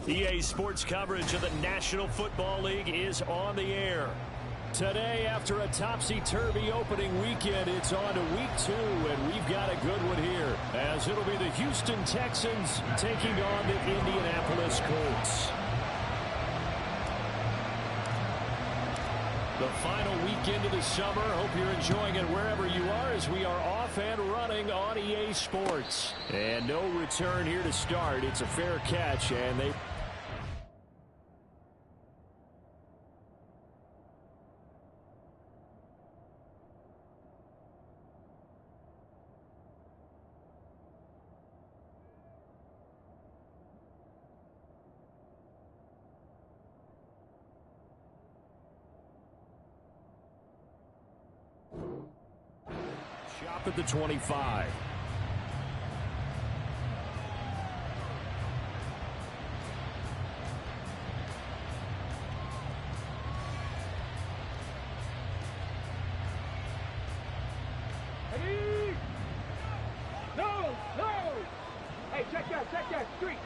EA Sports coverage of the National Football League is on the air. Today, after a topsy-turvy opening weekend, it's on to week 2, and we've got a good one here, as it'll be the Houston Texans taking on the Indianapolis Colts. The final weekend of the summer. Hope you're enjoying it wherever you are, as we are off and running on EA Sports. And no return here to start. It's a fair catch, and they... Shop at the 25. Ready? No! Hey, check that, street.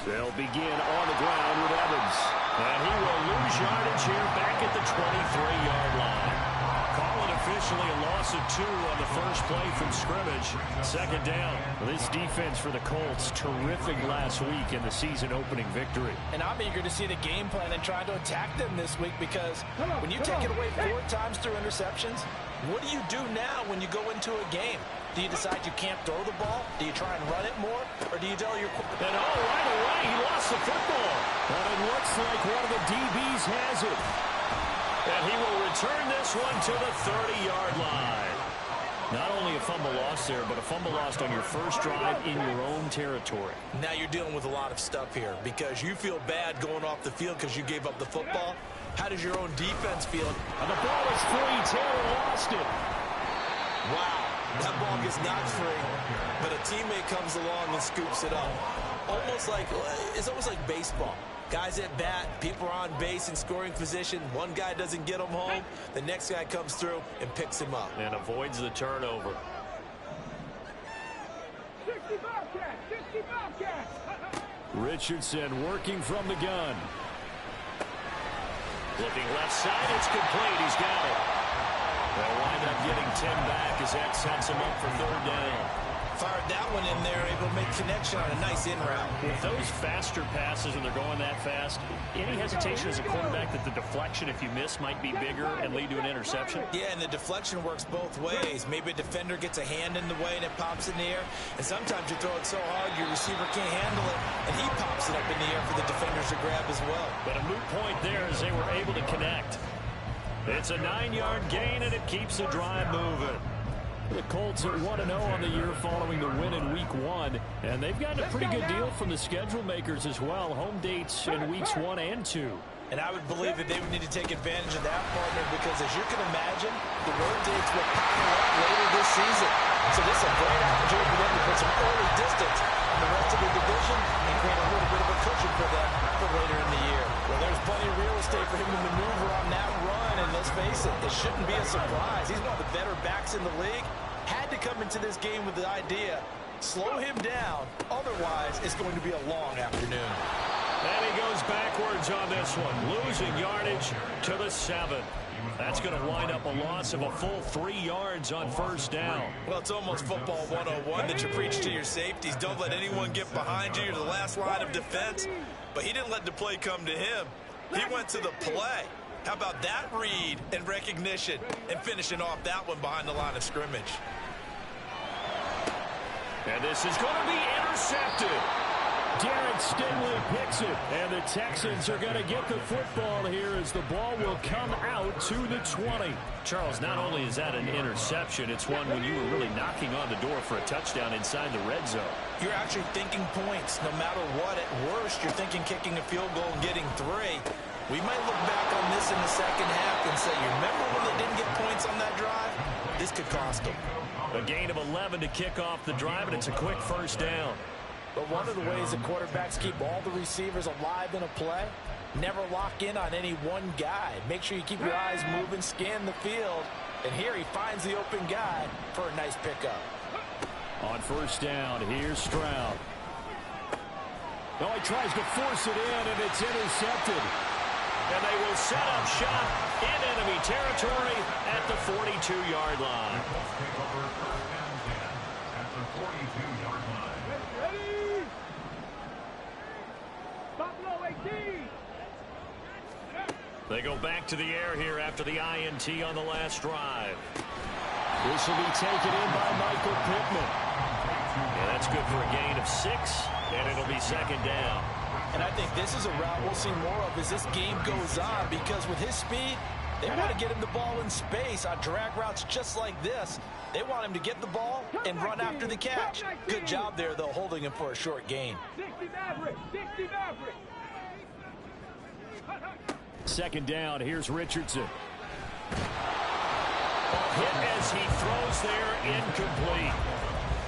They'll begin on the ground with Evans. And he will lose yardage here back at the 23-yard line. Call it officially a loss of 2 on the first play from scrimmage. Second down. This defense for the Colts, terrific last week in the season-opening victory. And I'm eager to see the game plan and try to attack them this week, because when you take it away 4 times through interceptions, what do you do now when you go into a game? Do you decide you can't throw the ball? Do you try and run it more? Or do you tell your... And right away, he lost the football. But it looks like one of the DBs has it. And he will return this one to the 30-yard line. Not only a fumble loss there, but a fumble lost on your first drive in your own territory. Now you're dealing with a lot of stuff here, because you feel bad going off the field because you gave up the football. How does your own defense feel? And the ball is free. Taylor lost it. Wow. That ball gets knocked free, but a teammate comes along and scoops it up. It's almost like baseball. Guys at bat, people are on base in scoring position. One guy doesn't get him home. The next guy comes through and picks him up. And avoids the turnover. 60 Bobcats! Richardson working from the gun. Looking left side, it's complete. He's got it. They'll wind up getting 10 back as that sets him up for 3rd down. Fired that one in there, able to make connection on a nice in route. With those faster passes and they're going that fast, any hesitation as a quarterback that the deflection, if you miss, might be bigger and lead to an interception? Yeah, and the deflection works both ways. Maybe a defender gets a hand in the way and it pops in the air. And sometimes you throw it so hard your receiver can't handle it, and he pops it up in the air for the defenders to grab as well. But a moot point there as they were able to connect. It's a 9-yard gain, and it keeps the drive moving. The Colts are 1-0 on the year following the win in Week 1, and they've gotten a pretty good deal from the schedule makers as well. Home dates in Weeks 1 and 2. And I would believe that they would need to take advantage of that, partner, because as you can imagine, the road dates will pile up later this season. So this is a great opportunity for them to put some early distance on the rest of the division and create a little bit of a cushion for them for later in the year. Well, there's plenty of real estate for him to maneuver on that run, and let's face it, it shouldn't be a surprise. He's one of the better backs in the league. Had to come into this game with the idea, slow him down, otherwise it's going to be a long afternoon. And he goes backwards on this one, losing yardage to the 7. That's going to wind up a loss of a full 3 yards on 1st down. Well, it's almost football 101 that you preach to your safeties. Don't let anyone get behind you. You're the last line of defense. But he didn't let the play come to him. He went to the play. How about that read and recognition and finishing off that one behind the line of scrimmage? And this is going to be intercepted. Derek Stingley picks it, and the Texans are going to get the football here as the ball will come out to the 20. Charles, not only is that an interception, it's one when you were really knocking on the door for a touchdown inside the red zone. You're actually thinking points. No matter what, at worst, you're thinking kicking a field goal and getting 3. We might look back on this in the second half and say, you remember when they didn't get points on that drive? This could cost them. A gain of 11 to kick off the drive, and it's a quick 1st down. But one of the ways that quarterbacks keep all the receivers alive in a play, never lock in on any one guy. Make sure you keep your eyes moving, scan the field. And here he finds the open guy for a nice pickup. On first down, here's Stroud. Oh, he tries to force it in, and it's intercepted. And they will set up shop in enemy territory at the 42-yard line. Ready? Buffalo 18. They go back to the air here after the INT on the last drive. This will be taken in by Michael Pittman. Yeah, that's good for a gain of 6, and it'll be second down. And I think this is a route we'll see more of as this game goes on, because with his speed, they want to get him the ball in space on drag routes just like this. They want him to get the ball and run after the catch. Good job there, though, holding him for a short gain. 60 Maverick. 60 Maverick. Second down, here's Richardson. Hit as he throws there, incomplete.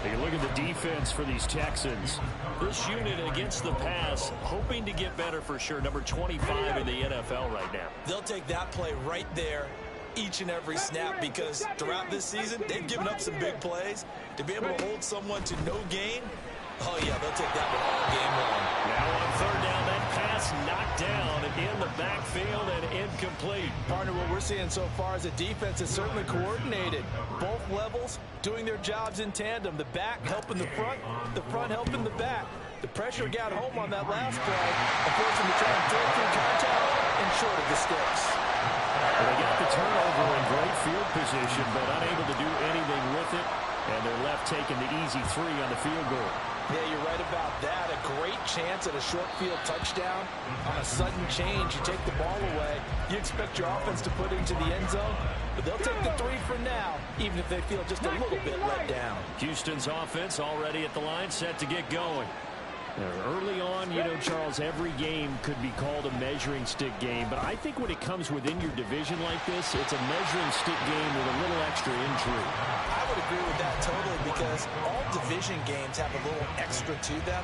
You look at the defense for these Texans. This unit against the pass, hoping to get better for sure. Number 25 in the NFL right now. They'll take that play right there each and every snap, because throughout this season, they've given up some big plays. To be able to hold someone to no gain, oh yeah, they'll take that one all game long. Now on third down, that pass knocked down in the backfield and incomplete. Partner, what we're seeing so far is a defense is certainly coordinated. Both levels doing their jobs in tandem. The back helping the front helping the back. The pressure got home on that last play, and forced him to try and throw through contact and short of the sticks. Well, they got the turnover in great field position, but unable to do anything with it, and they're left taking the easy 3 on the field goal. Yeah, you're right about that. A great chance at a short field touchdown. On a sudden change, you take the ball away. You expect your offense to put into the end zone, but they'll take the 3 for now, even if they feel just a little bit let down. Houston's offense already at the line, set to get going. Early on, you know, Charles, every game could be called a measuring stick game, but I think when it comes within your division like this, it's a measuring stick game with a little extra intrigue. I would agree with that totally, because all division games have a little extra to them.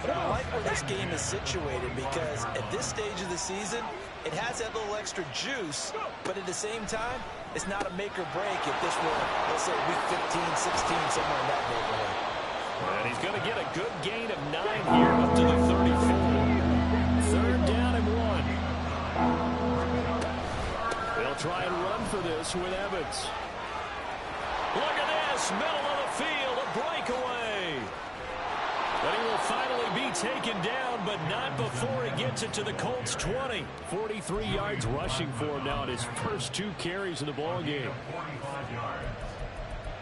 But I like where this game is situated, because at this stage of the season, it has that little extra juice, but at the same time, it's not a make or break if this were, let's say, week 15, 16, somewhere in that neighborhood. And he's going to get a good gain of 9 here up to the 34. Third down and 1. They'll try and run for this with Evans. Look at this, middle of the field, a breakaway. But he will finally be taken down, but not before he gets it to the Colts 20. 43 yards rushing for him now in his first 2 carries of the ball game. 45 yards.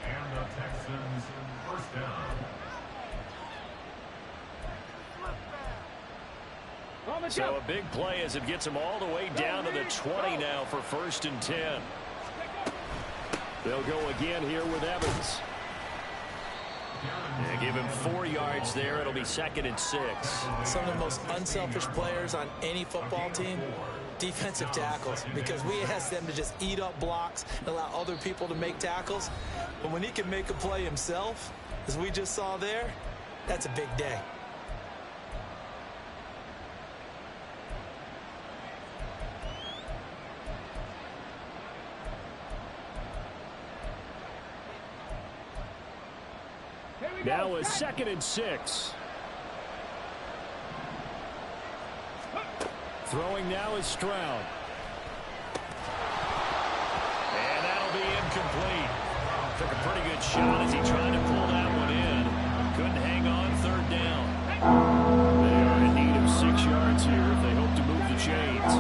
And the Texans first down. So a big play as it gets him all the way down to the 20 now for 1st and 10. They'll go again here with Evans. And give him 4 yards there. It'll be 2nd and 6. Some of the most unselfish players on any football team, defensive tackles, because we ask them to just eat up blocks and allow other people to make tackles. But when he can make a play himself, as we just saw there, that's a big day. Now is 2nd and 6. Throwing now is Stroud. And that'll be incomplete. Took a pretty good shot as he tried to pull that one in. Couldn't hang on 3rd down. They are in need of 6 yards here if they hope to move the chains.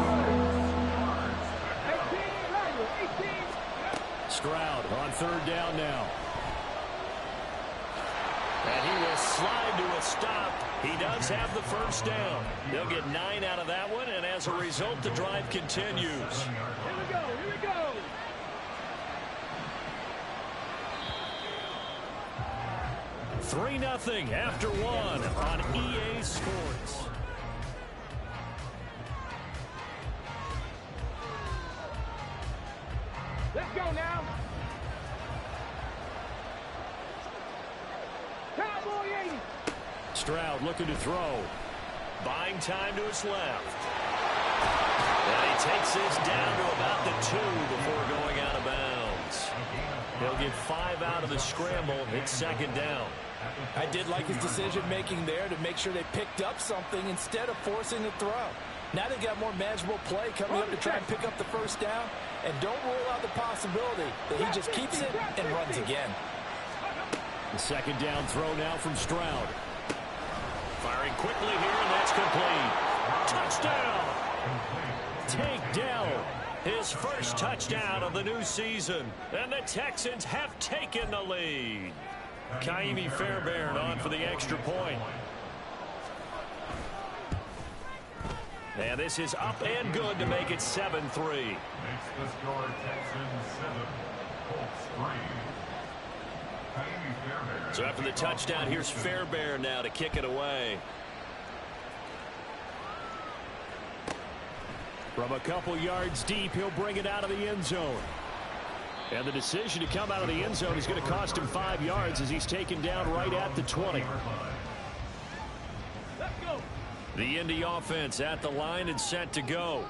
Stroud on 3rd down now. And he will slide to a stop. He does have the first down. They'll get 9 out of that one, and as a result, the drive continues. Here we go, here we go. $3-0 after 1 on EA Sports. Let's go now. Cowboy 80. Stroud looking to throw. Buying time to his left. And he takes this down to about the 2 before going out of bounds. He'll get 5 out of the scramble. It's second down. I did like his decision-making there to make sure they picked up something instead of forcing a throw. Now they got more manageable play coming up to try and pick up the first down. And don't rule out the possibility that he just keeps it and runs again. The second down throw now from Stroud. Firing quickly here, and that's complete. Touchdown! Tank Dell, his first touchdown of the new season. And the Texans have taken the lead. Kaimi Fairbairn on for the extra point. And this is up and good to make it 7-3. Makes the score Texans 7, Colts 3. Kaimi Fairbairn. So after the touchdown, here's Fairbairn now to kick it away. From a couple yards deep, he'll bring it out of the end zone. And the decision to come out of the end zone is going to cost him 5 yards as he's taken down right at the 20. Let's go. The Indy offense at the line and set to go.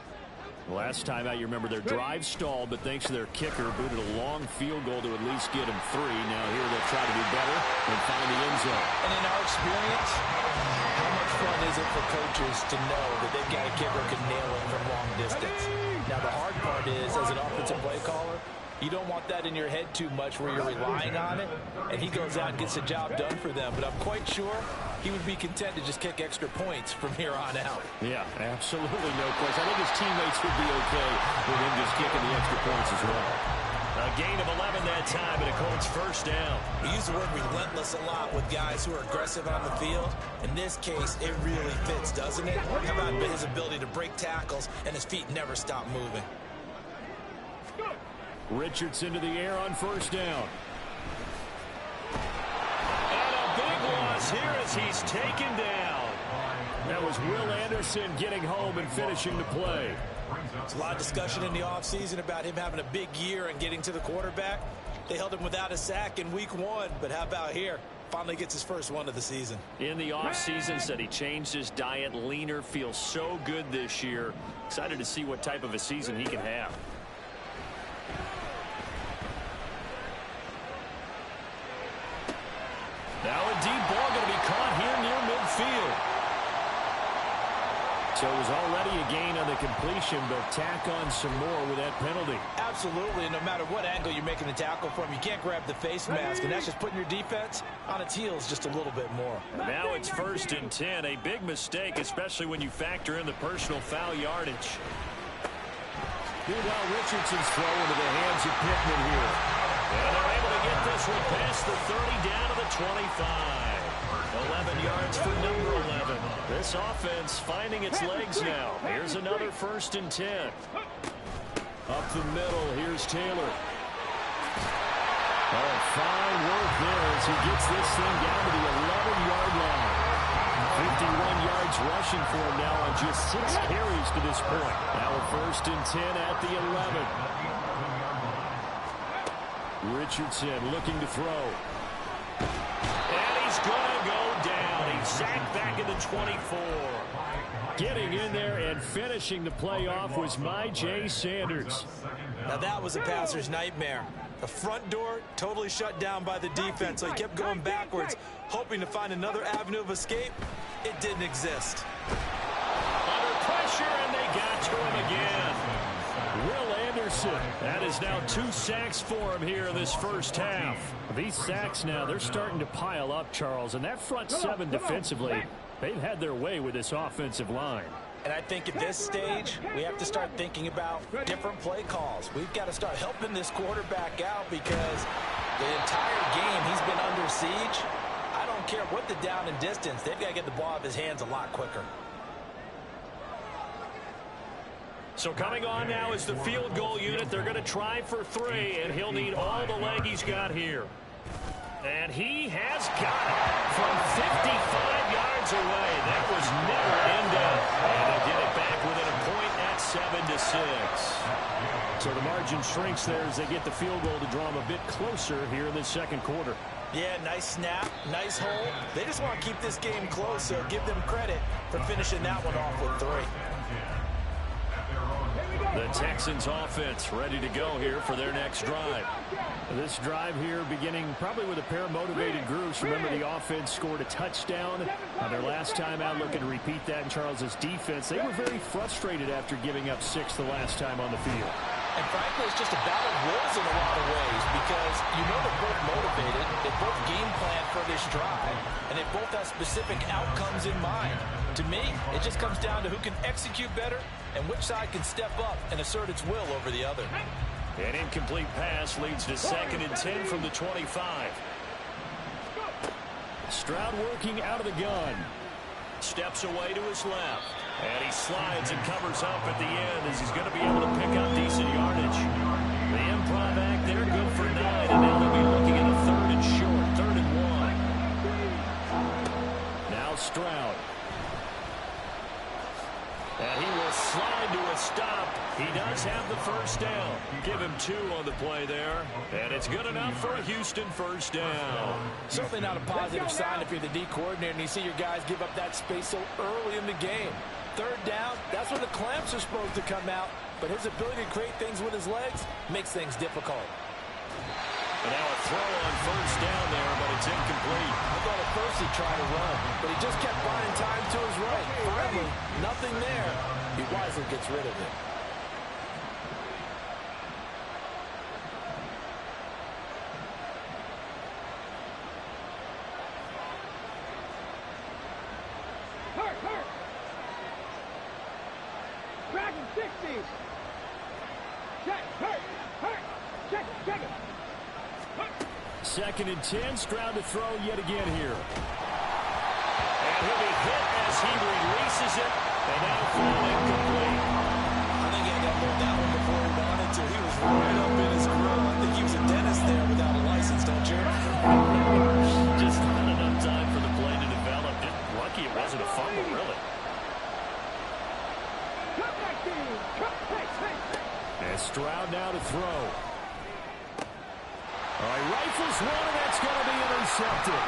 Last time out, you remember their drive stalled, but thanks to their kicker, booted a long field goal to at least get him 3. Now here they'll try to do better and find the end zone. And in our experience, how much fun is it for coaches to know that they've got a kicker who can nail it from long distance? Now the hard part is, as an offensive play caller, you don't want that in your head too much where you're relying on it, and he goes out and gets the job done for them. But I'm quite sure he would be content to just kick extra points from here on out. Yeah, absolutely no question. I think his teammates would be okay with him just kicking the extra points as well. A gain of 11 that time, and a Colts first down. We use the word relentless a lot with guys who are aggressive on the field. In this case, it really fits, doesn't it? How about his ability to break tackles and his feet never stop moving? Richardson to the air on first down. And a big loss here as he's taken down. That was Will Anderson getting home and finishing the play. There's a lot of discussion in the offseason about him having a big year and getting to the quarterback. They held him without a sack in week 1, but how about here? Finally gets his first one of the season. In the offseason, said he changed his diet, leaner, feels so good this year. Excited to see what type of a season he can have. Now a deep ball going to be caught here near midfield. So it was already a gain on the completion, but tack on some more with that penalty. Absolutely, and no matter what angle you're making the tackle from, you can't grab the face mask, and that's just putting your defense on its heels just a little bit more. Now it's 1st and 10, a big mistake, especially when you factor in the personal foul yardage. Meanwhile, Richardson's throw into the hands of Pittman here. And they're able to get this one past the 30 down to the 25. 11 yards for number 11. This offense finding its legs now. Here's another 1st and 10. Up the middle, here's Taylor. Oh, fine work there as he gets this thing down to the 11-yard line. 51 yards rushing for him now on just 6 carries to this point. Now a 1st and 10 at the 11. Richardson looking to throw. And he's going to go down. He's sacked back at the 24. Getting in there and finishing the play off was Myjai Sanders. Now that was a passer's nightmare. The front door totally shut down by the defense, so he kept going backwards, hoping to find another avenue of escape. It didn't exist. Under pressure, and they got to him again. Will Anderson. That is now 2 sacks for him here in this first half. These sacks now, they're starting to pile up, Charles. And that front 7 defensively, they've had their way with this offensive line. And I think at this stage, we have to start thinking about different play calls. We've got to start helping this quarterback out because the entire game he's been under siege. I don't care what the down and distance. They've got to get the ball out of his hands a lot quicker. So coming on now is the field goal unit. They're going to try for 3, and he'll need all the leg he's got here. And he has got it from 55 yards away. That was never in doubt. And they'll get it back within a point at 7-6. So the margin shrinks there as they get the field goal to draw them a bit closer here in the second quarter. Yeah, nice snap, nice hold. They just want to keep this game close, so give them credit for finishing that one off with 3. Here we go. The Texans offense ready to go here for their next drive. This drive here beginning probably with a pair of motivated groups. Remember, the offense scored a touchdown their last time out, looking to repeat that in Charles's defense. They were very frustrated after giving up 6 the last time on the field. And frankly, it's just a battle of wills in a lot of ways because you know they're both motivated, they both game plan for this drive, and they both have specific outcomes in mind. To me, it just comes down to who can execute better and which side can step up and assert its will over the other. An incomplete pass leads to 2nd and 10 from the 25. Stroud working out of the gun. Steps away to his left. And he slides and covers up at the end as he's going to be able to pick up decent yardage. The improv act there, good for 9, and now they'll be looking at a 3rd and short, 3rd and 1. Now Stroud. And he will slide to a stop. He does have the first down. Give him 2 on the play there. And it's good enough for a Houston first down. Certainly not a positive sign if you're the D coordinator and you see your guys give up that space so early in the game. 3rd down, that's when the clamps are supposed to come out. But his ability to create things with his legs makes things difficult. And now a throw on first down there, but it's incomplete. I thought at first he tried to run, but he just kept buying time to his right. Finally, nothing there. He wisely gets rid of it. Hurt. Dragon 60. Check, hurt. Check it. 2nd and 10. Stroud to throw yet again here. And he'll be hit as he releases it. And now thrown incomplete. I think he got moved that one before he wanted to. He was right up in his grill. I think he was a dentist there without a license, don't you? Just not enough time for the play to develop. Lucky it wasn't a fumble, really. And Stroud now to throw. All right, rifles one, and that's going to be intercepted.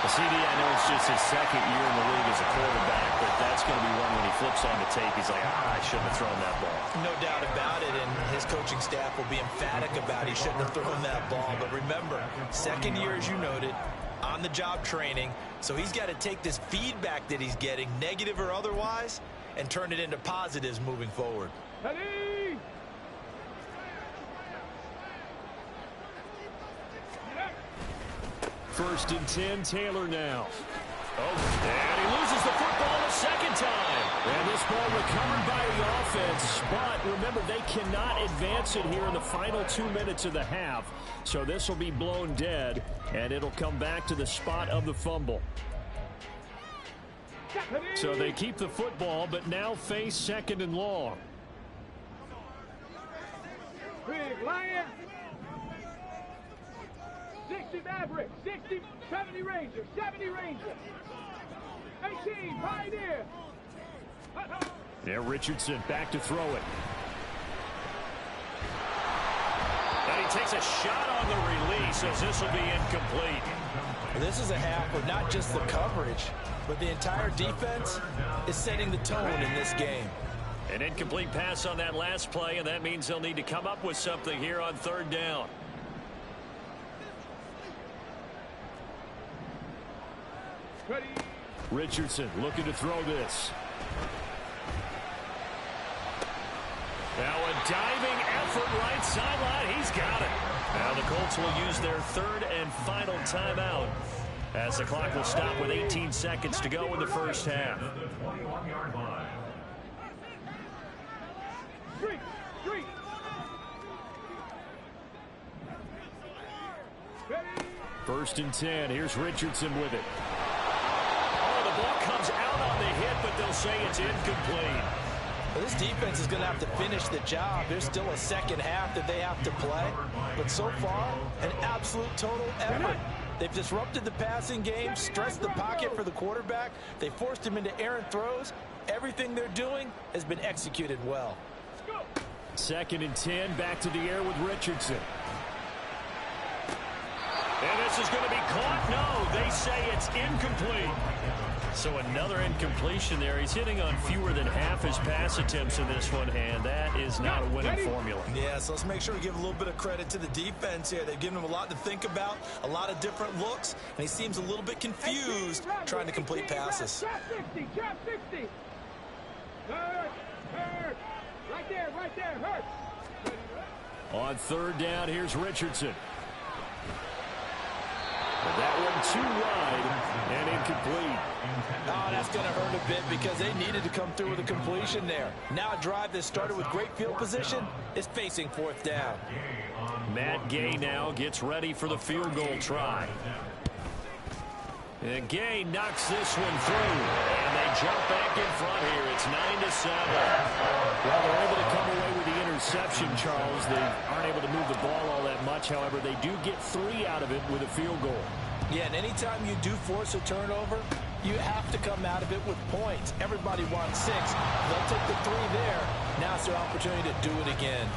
CD, I know it's just his 2nd year in the league as a quarterback, but that's going to be one when he flips on the tape. He's like, I shouldn't have thrown that ball. No doubt about it, and his coaching staff will be emphatic about he shouldn't have thrown that ball. But remember, 2nd year, as you noted, on-the-job training, so he's got to take this feedback that he's getting, negative or otherwise, and turn it into positives moving forward. Ready? 1st and 10, Taylor now. Oh, and he loses the football a 2nd time. And this ball recovered by the offense. But remember, they cannot advance it here in the final 2 minutes of the half. So this will be blown dead, and it'll come back to the spot of the fumble. So they keep the football, but now face 2nd and long. Big Lion. 60 Maverick. 60, 70 Ranger. 70 Ranger. 18 Pioneer. Yeah, Richardson back to throw it. And he takes a shot on the release as this will be incomplete. This is a half where not just the coverage, but the entire defense is setting the tone in this game. An incomplete pass on that last play, and that means they'll need to come up with something here on 3rd down. Ready? Richardson looking to throw this. Now a diving effort right sideline. He's got it. Now the Colts will use their 3rd and final timeout as the clock will stop with 18 seconds to go in the first half. Street. 1st and 10. Here's Richardson with it. Oh, the ball comes out on the hit, but they'll say it's incomplete. Well, this defense is going to have to finish the job. There's still a 2nd half that they have to play. But so far, an absolute total effort. They've disrupted the passing game, stressed the pocket for the quarterback. They forced him into errant throws. Everything they're doing has been executed well. 2nd and 10, back to the air with Richardson. And this is going to be caught. No, they say it's incomplete. So another incompletion there. He's hitting on fewer than half his pass attempts in this one, and that is not a winning formula. Yeah, so let's make sure we give a little bit of credit to the defense here. They've given him a lot to think about, a lot of different looks, and he seems a little bit confused trying to complete passes. Drop 60, drop 60. Hurt. Right there, hurt. On third down, here's Richardson. That one too wide and incomplete. Oh, that's going to hurt a bit because they needed to come through with a completion there. Now a drive that started with great field position is facing fourth down. Matt Gay now gets ready for the field goal try. And Gay knocks this one through, and they jump back in front here. It's 9-7. Well, they're able to come away with the interception, Charles. They aren't able to move the ball all that much. However, they do get 3 out of it with a field goal. Yeah, and anytime you do force a turnover, you have to come out of it with points. Everybody wants 6. They'll take the 3 there. Now it's their opportunity to do it again.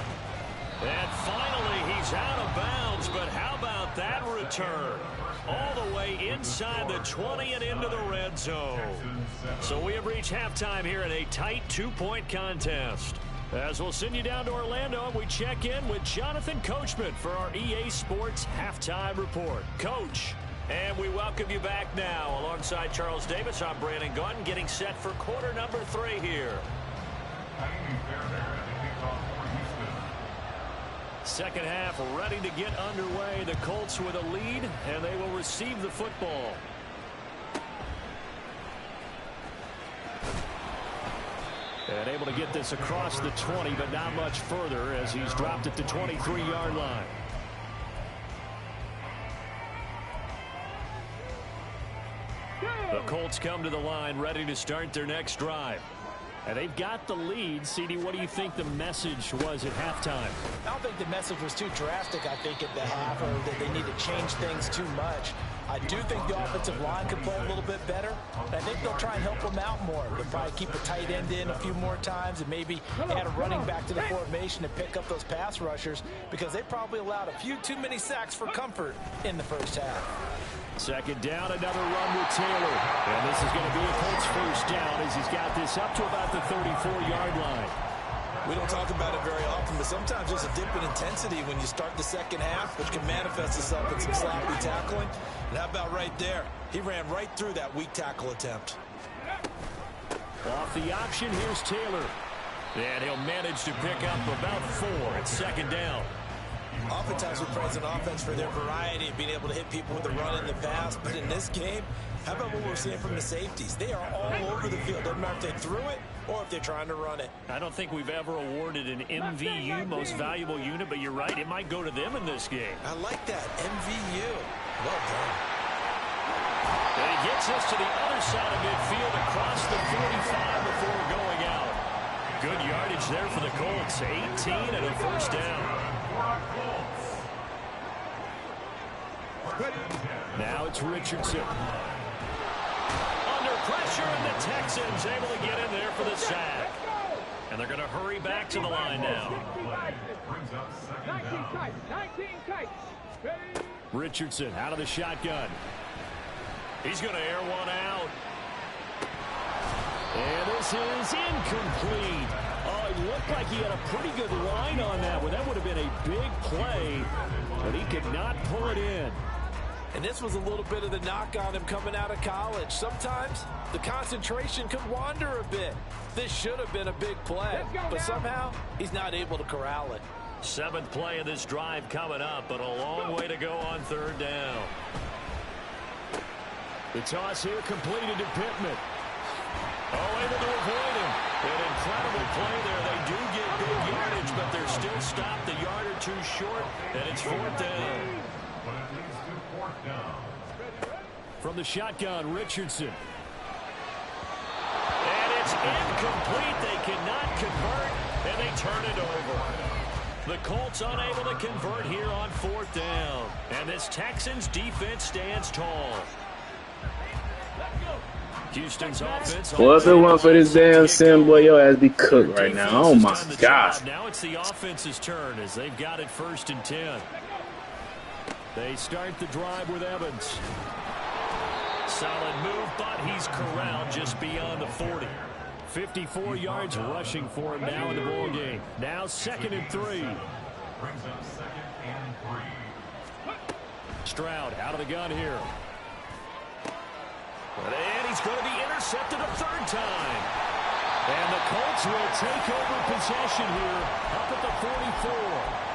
And finally, he's out of bounds, but how about that return? All the way inside the 20 and into the red zone. So we have reached halftime here in a tight 2-point contest. As we'll send you down to Orlando, and we check in with Jonathan Coachman for our EA Sports Halftime Report. Coach, and we welcome you back now. Alongside Charles Davis, I'm Brandon Gaudin, getting set for quarter number 3 here. Second half ready to get underway. The Colts with a lead, and they will receive the football. And able to get this across the 20, but not much further as he's dropped at the 23-yard line. The Colts come to the line ready to start their next drive. And they've got the lead. CD, what do you think the message was at halftime? I don't think the message was too drastic, I think, at the half, or that they need to change things too much. I do think the offensive line could play a little bit better. And I think they'll try and help them out more. They'll probably keep a tight end in a few more times and maybe add a running back to the formation and pick up those pass rushers because they probably allowed a few too many sacks for comfort in the first half. Second down, another run with Taylor. And this is going to be a Colts first down as he's got this up to about the 34-yard line. We don't talk about it very often, but sometimes there's a dip in intensity when you start the second half, which can manifest itself in some sloppy tackling. And how about right there? He ran right through that weak tackle attempt. Off the option, here's Taylor. And he'll manage to pick up about 4 at second down. Oftentimes we praise an offense for their variety of being able to hit people with the run in the pass, but in this game, how about what we're seeing from the safeties? They are all over the field. Doesn't matter if they threw it or if they're trying to run it. I don't think we've ever awarded an MVU, most valuable unit, but you're right, it might go to them in this game. I like that, MVU. Well done. And he gets us to the other side of midfield across the 45 before going out. Good yardage there for the Colts, 18 and a first down. Now it's Richardson. Under pressure, and the Texans able to get in there for the sack. And they're going to hurry back to the line now. 19 tight. Richardson out of the shotgun. He's going to air one out. And this is incomplete. Oh, it looked like he had a pretty good line on that one. That would have been a big play, but he could not pull it in. And this was a little bit of the knock on him coming out of college. Sometimes the concentration could wander a bit. This should have been a big play, but somehow he's not able to corral it. 7th play of this drive coming up, but a long way to go on third down. The toss here completed to Pittman. Oh, able to avoid him. An incredible play there. They do get big yardage, but they're still stopped a yard or two short, and it's 4th down. From the shotgun, Richardson. And it's incomplete. They cannot convert, and they turn it over. The Colts unable to convert here on 4th down. And this Texans defense stands tall. Houston's offense. Well, if it weren't for this damn sim, boy, your ass be cooked right now. Oh, my God. Now it's the offense's turn as they've got it 1st and 10. They start the drive with Evans. Solid move, but he's corralled just beyond the 40. 54 yards rushing for him now in the ball game. Now 2nd and 3. Brings up 2nd and 3. Stroud out of the gun here. And he's going to be intercepted a 3rd time. And the Colts will take over possession here up at the 44.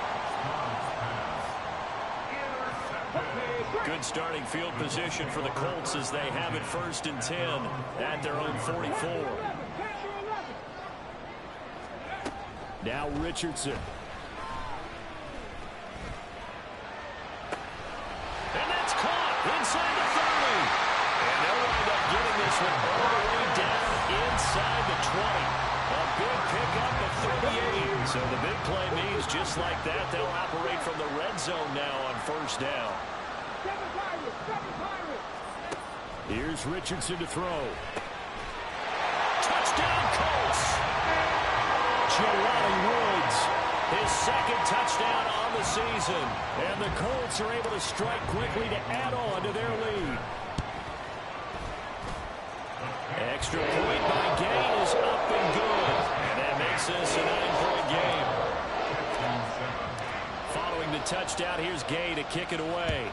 Good starting field position for the Colts as they have it 1st and 10 at their own 44. Now Richardson. And that's caught inside the 30. And they'll wind up getting this one all the way down inside the 20. A big pickup of 38. So the big play means just like that, they'll operate from the red zone now on 1st down. Here's Richardson to throw. Touchdown, Colts! Jelani Woods. His 2nd touchdown on the season. And the Colts are able to strike quickly to add on to their lead. Extra point by Gain is up and good. And that makes this a 9-point game. Following the touchdown, here's Gay to kick it away.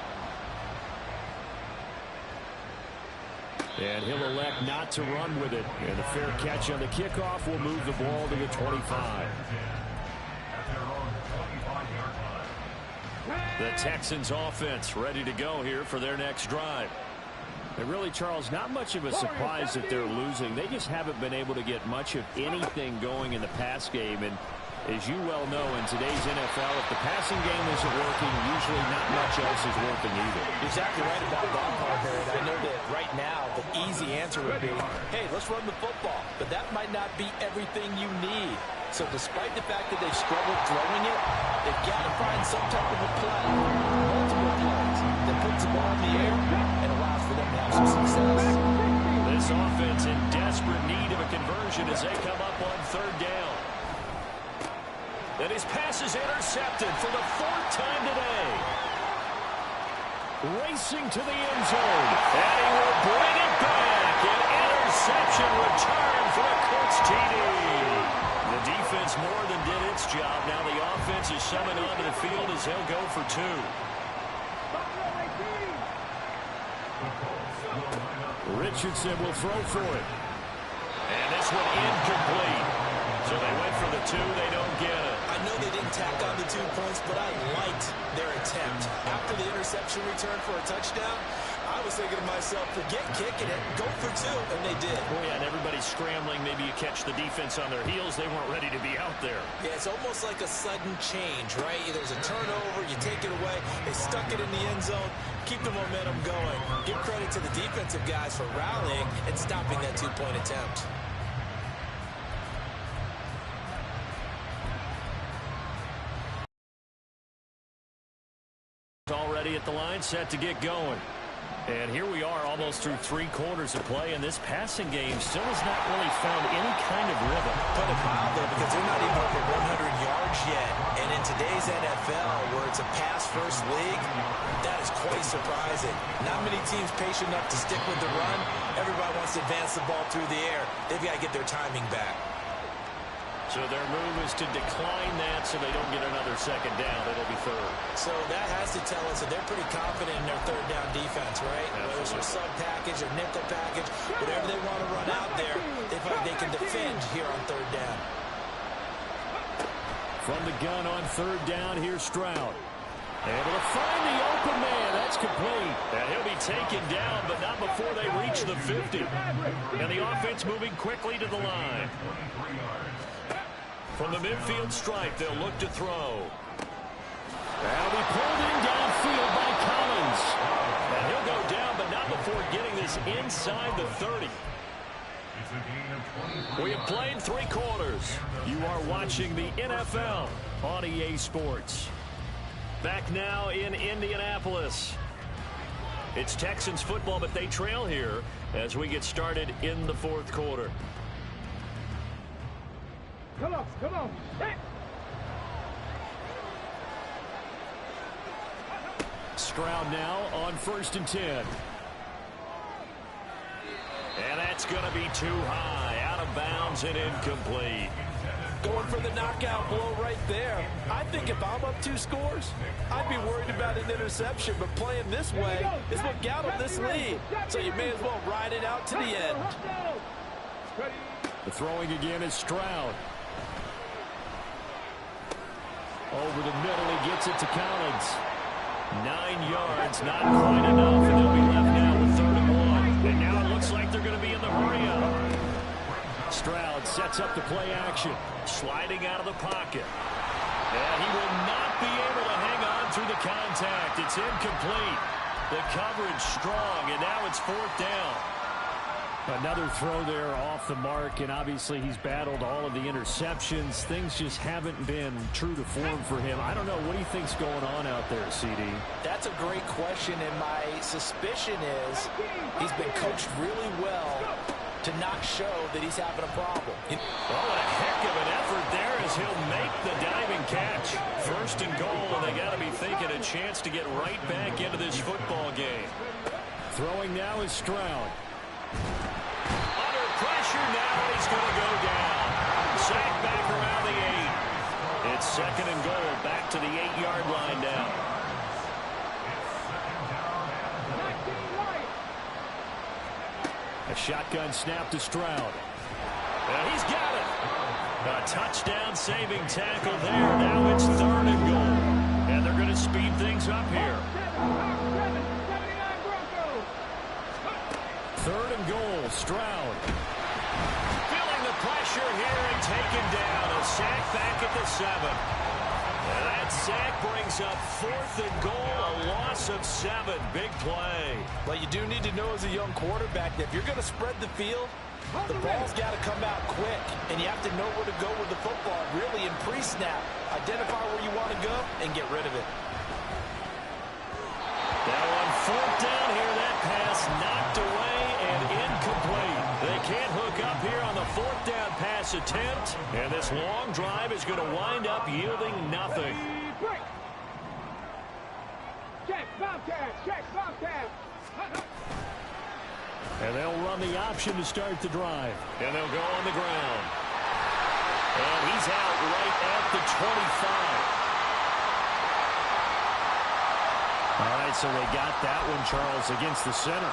And he'll elect not to run with it. And the fair catch on the kickoff will move the ball to the 25. The Texans offense ready to go here for their next drive. And really, Charles, not much of a surprise that they're losing. They just haven't been able to get much of anything going in the pass game. And as you well know, in today's NFL, if the passing game isn't working, usually not much else is working either. Exactly right about that part, Barrett. I know that right now the easy answer would be, hey, let's run the football. But that might not be everything you need. So despite the fact that they've struggled throwing it, they've got to find some type of a play, multiple plays, that puts the ball in the air and allows for them to have some success. This offense in desperate need of a conversion as they come up on 3rd down. And his pass is intercepted for the 4th time today. Racing to the end zone. And he will bring it back. An interception return for a Colts TD. The defense more than did its job. Now the offense is summoned onto the field as they'll go for 2. Richardson will throw for it. And this one incomplete. So they went for the 2. They don't get it. I know they didn't tack on the 2 points, but I liked their attempt. After the interception return for a touchdown, I was thinking to myself, forget kicking it, go for 2, and they did. Oh, yeah, and everybody's scrambling. Maybe you catch the defense on their heels. They weren't ready to be out there. Yeah, it's almost like a sudden change, right? There's a turnover, you take it away, they stuck it in the end zone, keep the momentum going. Give credit to the defensive guys for rallying and stopping that 2-point attempt. Already at the line, set to get going. And here we are almost through 3 quarters of play, and this passing game still has not really found any kind of rhythm. Put it mildly, because they're not even over 100 yards yet. And in today's NFL, where it's a pass-first league, that is quite surprising. Not many teams patient enough to stick with the run. Everybody wants to advance the ball through the air. They've got to get their timing back. So their move is to decline that so they don't get another 2nd down. It'll be 3rd. So that has to tell us that they're pretty confident in their 3rd down defense, right? Absolutely. Whether it's a sub package or nickel package, whatever they want to run out there, they find they can defend here on 3rd down. From the gun on 3rd down, here's Stroud. Able to find the open man. That's complete. And he'll be taken down, but not before they reach the 50. And the offense moving quickly to the line. From the midfield stripe, they'll look to throw. That'll be pulled in downfield by Collins. And he'll go down, but not before getting this inside the 30. We have played 3 quarters. You are watching the NFL on EA Sports. Back now in Indianapolis. It's Texans football, but they trail here as we get started in the 4th quarter. Come on, come on. Hey. Stroud now on 1st and 10. That's going to be too high, out of bounds and incomplete. Going for the knockout blow right there. I think if I'm up 2 scores, I'd be worried about an interception, but playing this way is what got him this lead. So you may as well ride it out to the end. The throwing again is Stroud. Over the middle, he gets it to Collins. 9 yards, not quite enough, and they'll be left now with 3rd and 1. And now it looks like they're going to be in the hurry-up. Stroud sets up the play action, sliding out of the pocket. And he will not be able to hang on through the contact. It's incomplete. The coverage strong, and now it's 4th down. Another throw there off the mark, and obviously he's battled all of the interceptions. Things just haven't been true to form for him. I don't know. What do you think's going on out there, CD? That's a great question, and my suspicion is he's been coached really well to not show that he's having a problem. Well, a heck of an effort there as he'll make the diving catch. 1st and goal, and they got to be thinking a chance to get right back into this football game. Throwing now is Stroud. Under pressure now, he's going to go down. Sacked back around the 8. It's 2nd and goal, back to the 8-yard line now. A shotgun snap to Stroud. And he's got it. A touchdown-saving tackle there. Now it's 3rd and goal. And they're going to speed things up here. 3rd and goal, Stroud. Feeling the pressure here and taken down. A sack back at the 7. And that sack brings up 4th and goal, a loss of 7. Big play. Well, you do need to know as a young quarterback that if you're going to spread the field, the ball's got to come out quick, and you have to know where to go with the football, really in pre-snap. Identify where you want to go and get rid of it. Now on 4th down here, that pass knocked away and incomplete. They can't hook up here on the 4th down pass attempt, and this long drive is going to wind up yielding nothing. Check, Bobcat, check, Bobcat. And they'll run the option to start the drive. And they'll go on the ground. And he's out right at the 25. All right, so they got that one, Charles, against the center.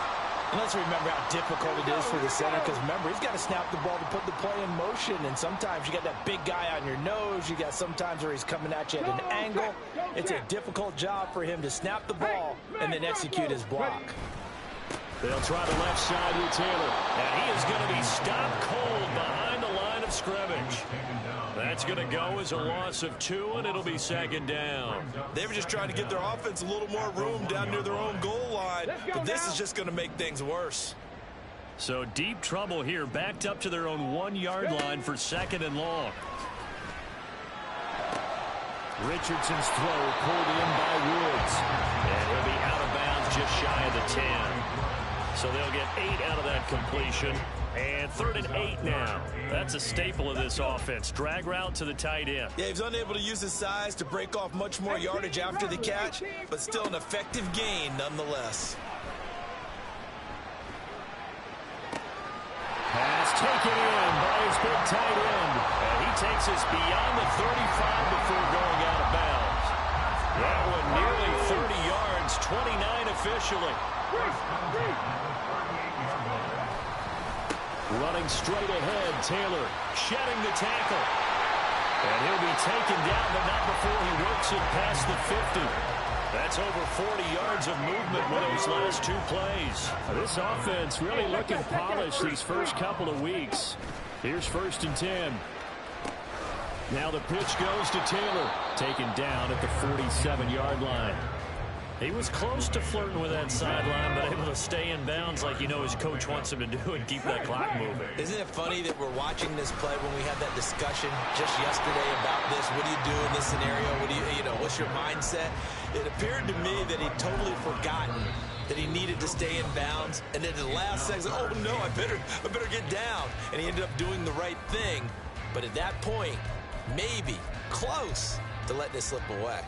And let's remember how difficult it is for the center, because remember, he's got to snap the ball to put the play in motion, and sometimes you got that big guy on your nose. You got sometimes where he's coming at you at an angle. It's a difficult job for him to snap the ball and then execute his block. They'll try the left side with Taylor. And he is going to be stopped cold behind the line of scrimmage. That's going to go as a loss of 2, and it'll be 2nd down. They were just trying to get their offense a little more room down near their own goal line, but this is just going to make things worse. So deep trouble here, backed up to their own 1-yard line for 2nd and long. Richardson's throw pulled in by Woods. And he'll be out of bounds just shy of the 10. So they'll get 8 out of that completion. And 3rd and 8 now. That's a staple of this offense. Drag route to the tight end. Yeah, he's unable to use his size to break off much more yardage after the catch, but still an effective gain nonetheless. Pass taken in by his big tight end. And he takes us beyond the 35 before going out of bounds. That one nearly 30 yards, 29 officially. Running straight ahead, Taylor Shedding the tackle. And he'll be taken down, but not before he works it past the 50. That's over 40 yards of movement with those last 2 plays. This offense really looking polished these first couple of weeks. Here's 1st and 10. Now the pitch goes to Taylor, taken down at the 47-yard line. He was close to flirting with that sideline, but able to stay in bounds like his coach wants him to do and keep that clock moving. Isn't it funny that we're watching this play when we had that discussion just yesterday about this? What do you do in this scenario? What do what's your mindset? It appeared to me that he'd totally forgotten that he needed to stay in bounds, and then at the last second, oh no, I better get down. And he ended up doing the right thing. But at that point, maybe close to letting it slip away.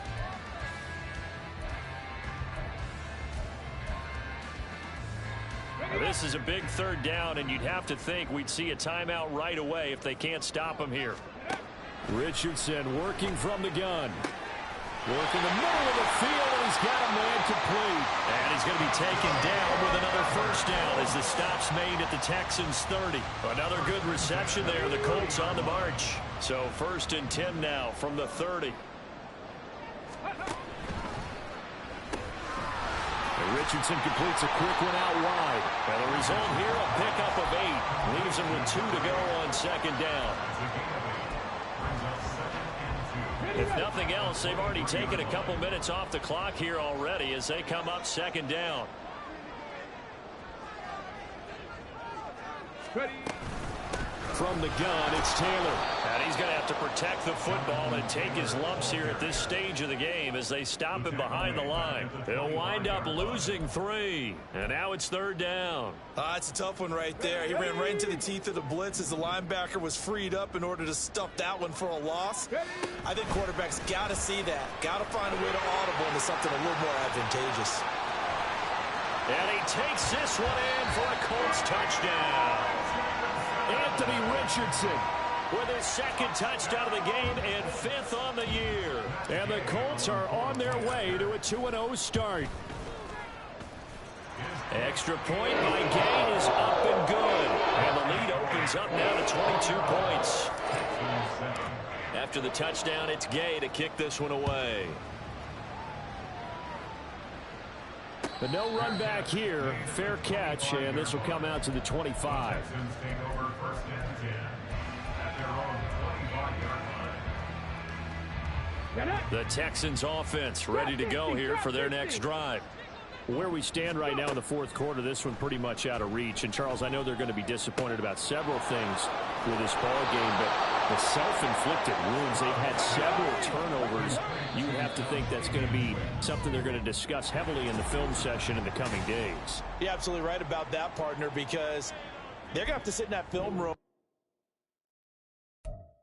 Now, this is a big third down, and you'd have to think we'd see a timeout right away if they can't stop him here. Richardson working from the gun. Working the middle of the field, and he's got a man complete. And he's going to be taken down with another first down as the stop's made at the Texans' 30. Another good reception there. The Colts on the march. So 1st and 10 now from the 30. And Richardson completes a quick one out wide. And the result here, a pickup of 8. Leaves him with 2 to go on 2nd down. If nothing else, they've already taken a couple minutes off the clock here already as they come up 2nd down. From the gun, it's Taylor. And he's going to have to protect the football and take his lumps here at this stage of the game as they stop him behind the line. They'll wind up losing 3. And now it's 3rd down. It's a tough one right there. He ran right into the teeth of the blitz as the linebacker was freed up in order to stuff that one for a loss. I think quarterbacks got to see that. Got to find a way to audible into something a little more advantageous. And he takes this one in for a Colts touchdown. Anthony Richardson with his 2nd touchdown of the game and 5th on the year. And the Colts are on their way to a 2-0 start. Extra point by Gay is up and good. And the lead opens up now to 22 points. After the touchdown, it's Gay to kick this one away. But no run back here. Fair catch, and this will come out to the 25. The Texans offense ready to go here for their next drive. Where we stand right now in the 4th quarter, this one pretty much out of reach. And, Charles, I know they're going to be disappointed about several things with this ball game, but the self-inflicted wounds, they've had several turnovers. You have to think that's going to be something they're going to discuss heavily in the film session in the coming days. You're absolutely right about that, partner, because they're going to have to sit in that film room.